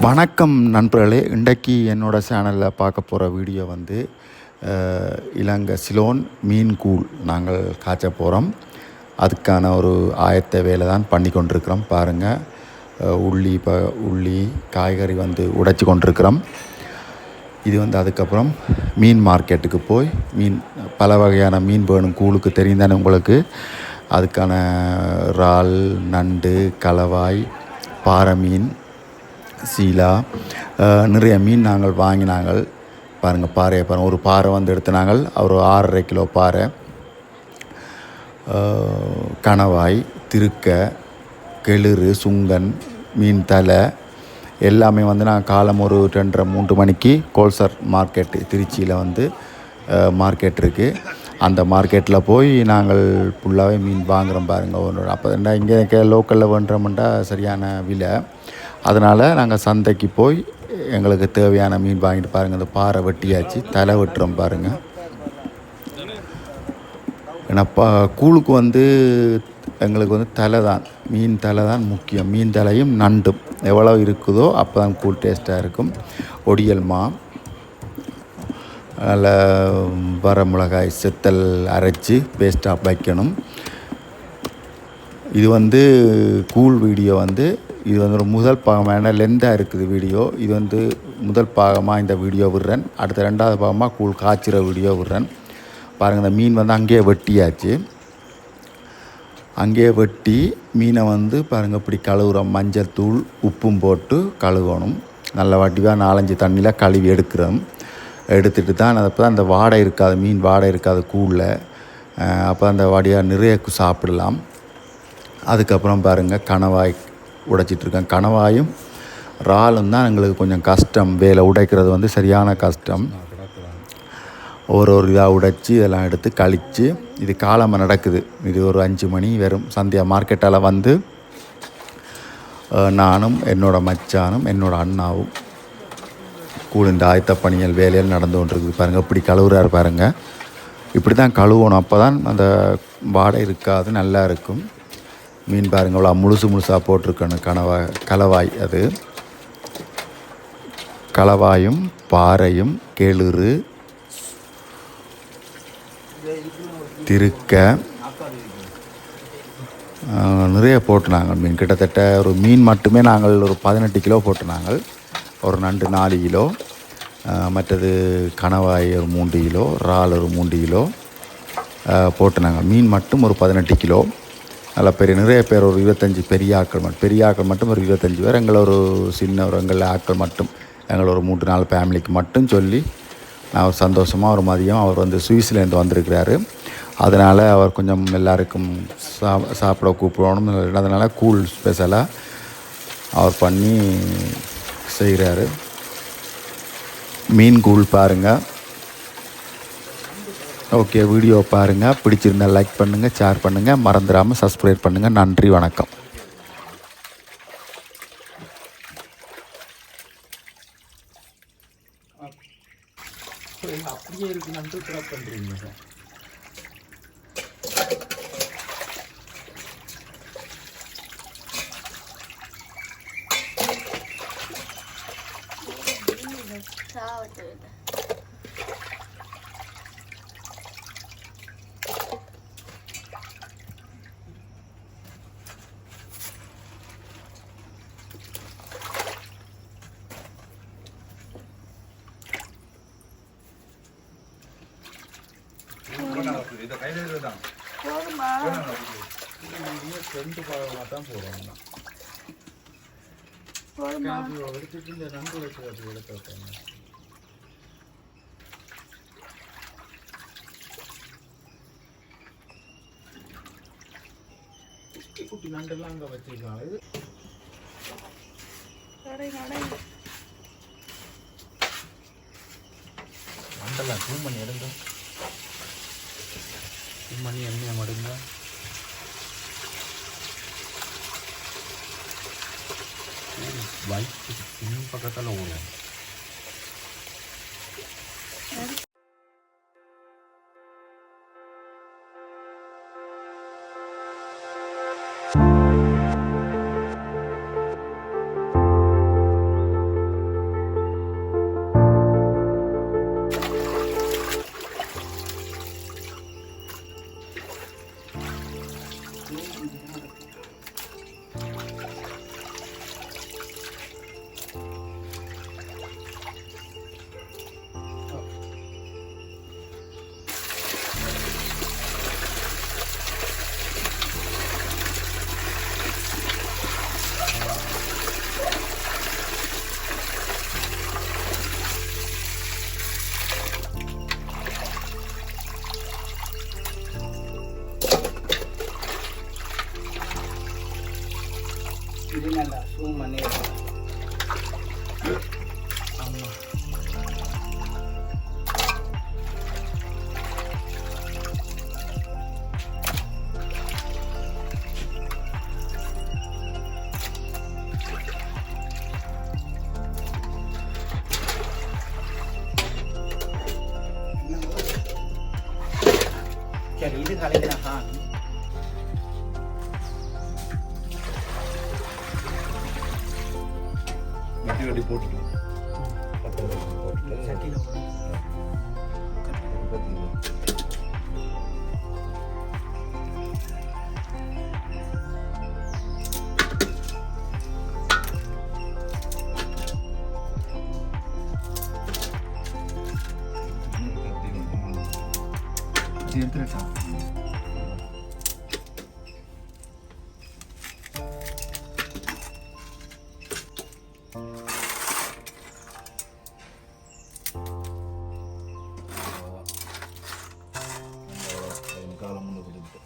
வணக்கம் நண்பர்களே. இன்றைக்கு என்னோடய சேனலில் பார்க்க போகிற வீடியோ வந்து இலங்கை சிலோன் மீன் கூழ் நாங்கள் காய்ச்ச போகிறோம். அதுக்கான ஒரு ஆயத்த வேலை தான் பண்ணி கொண்டிருக்கிறோம். பாருங்கள், உள்ளி காய்கறி வந்து உடைச்சி கொண்டிருக்கிறோம். இது வந்து அதுக்கப்புறம் மீன் மார்க்கெட்டுக்கு போய் பல வகையான மீன் வேணும். கூழுக்கு தெரியும் தானே உங்களுக்கு. அதுக்கான இறால், நண்டு, கலவாய், பாறை மீன், சீலா, நிறைய மீன் நாங்கள் வாங்கினாங்கள். பாருங்கள், பாறையை பாருங்கள். ஒரு பாறை வந்து எடுத்தினாங்கள், ஒரு 6.5 கிலோ பாறை. கணவாய், திருக்க, கெளுறு, சுங்கன், மீன் தலை எல்லாமே வந்து நான் காலம் ஒரு 2:30-3 மணிக்கு கோல்சர் மார்க்கெட்டு திருச்சியில் வந்து மார்க்கெட் இருக்குது. அந்த மார்க்கெட்டில் போய் நாங்கள் ஃபுல்லாகவே மீன் வாங்குகிறோம். பாருங்கள், அப்போ இங்கே லோக்கலில் வேண்டுறோம்னா சரியான விலை. அதனால் நாங்கள் சந்தைக்கு போய் எங்களுக்கு தேவையான மீன் வாங்கிட்டு பாருங்கள். இந்த பாறை வெட்டியாச்சு, தலை வெட்டுறோம் பாருங்கள். ஏன்னா கூழுக்கு வந்து எங்களுக்கு வந்து தலை தான், மீன் தலை தான் முக்கியம். மீன் தலையும் நண்டும் எவ்வளோ இருக்குதோ அப்போ தான் கூழ் டேஸ்ட்டாக இருக்கும். ஒடியல் மா, அதில் வர மிளகாய் செத்தல் அரைச்சி பேஸ்ட்டாக வைக்கணும். இது வந்து கூழ் வீடியோ வந்து இது வந்து ஒரு முதல் பாகமாக லெந்தாக இருக்குது வீடியோ. இது வந்து முதல் பாகமாக இந்த வீடியோ விடுறேன். அடுத்த 2வது பாகமாக கூழ் காய்ச்சிற வீடியோ விடுறேன். பாருங்கள், இந்த மீன் வந்து அங்கேயே வெட்டியாச்சு. அங்கேயே வெட்டி மீனை வந்து பாருங்கள் இப்படி கழுவுறோம். மஞ்சள் தூள் உப்பும் போட்டு கழுவணும். நல்ல வடிவாக 4-5 தண்ணியில் கழுவி எடுக்கிறோம். எடுத்துகிட்டு தான் அப்போ தான் அந்த வாடை இருக்காது, மீன் வாடை இருக்காது கூழில். அப்போ அந்த வாடியாக நிறைய சாப்பிடலாம். அதுக்கப்புறம் பாருங்கள், கணவாய் உடைச்சிட்ருக்கேன். கணவாயும் இறாலும் தான் எங்களுக்கு கொஞ்சம் கஷ்டம். வேலை உடைக்கிறது வந்து சரியான கஷ்டம். ஒரு இதாக உடைச்சி இதெல்லாம் எடுத்து கழித்து இது காலமாக நடக்குது. இது ஒரு 5 மணி வரும். சந்தியா மார்க்கெட்டால் வந்து நானும் என்னோடய மச்சானும் என்னோடய அண்ணாவும் கூட இந்த ஆயத்த பணிகள் வேலையில் நடந்து கொண்டிருக்குது. பாருங்கள், இப்படி கழுவுறாரு பாருங்கள். இப்படி தான் கழுவணும், அப்போ தான் அந்த வாடை இருக்காது, நல்லா இருக்கும். மீன் பாருங்கள், அவ்வளோ முழுசாக போட்டிருக்கணும். கலவாய், அது கலவாயும் பாறையும் கெளுறு, திருக்க நிறைய போட்டுனாங்க மீன். கிட்டத்தட்ட ஒரு மீன் மட்டுமே நாங்கள் ஒரு 18 கிலோ போட்டுனாங்க. ஒரு நண்டு 4 கிலோ, மற்றது கணவாய் ஒரு 3 கிலோ, இறால் ஒரு 3 கிலோ போட்டுனாங்க. மீன் மட்டும் ஒரு 18 கிலோ. நல்லா நிறைய பேர் ஒரு 25 பெரிய ஆட்கள் மட்டும் ஒரு 25 பேர். எங்களை ஒரு சின்ன எங்கள் ஆட்கள் மட்டும், எங்களை ஒரு 3-4 ஃபேமிலிக்கு மட்டும் சொல்லி நான் ஒரு சந்தோஷமாக ஒரு மதியம் அவர் வந்து சுவிஸ்லேருந்து வந்திருக்கிறாரு. அதனால் அவர் கொஞ்சம் எல்லாருக்கும் சாப்பிட கூப்பிடணும். அதனால் கூழ் ஸ்பெஷலாக அவர் பண்ணி செய்கிறாரு. மீன் கூழ் பாருங்கள். ஓகே, வீடியோ பாருங்கள். பிடிச்சிருந்தால் லைக் பண்ணுங்கள், ஷேர் பண்ணுங்கள், மறந்துடாமல் சப்ஸ்கிரைப் பண்ணுங்கள். நன்றி, வணக்கம். அப்படியே இருக்கு, நன்றி பண்ணுறீங்க. இதை கையில் தான் போதுமா? 2 பாகமாக தான் போடுறோம். எடுத்துட்டு இந்த 2 வச்சு எடுத்து வைப்பாங்க. குட்டி நண்டெல்லாம் அங்கே வச்சுருக்காங்க. இது நண்டெல்லாம் தூள் பண்ணி எடுங்க. மணி எண்ணெய் மடுங்க. பைக்கு பின் பக்கத்தில் ஓடும். ஜூம் பண்ணி ஆமாம். சரி, இது கலைஞரா? மெட்டீரியல் போட்டு சட்டியில் எடுத்துட்டா காலம் முன்னு கொடுத்து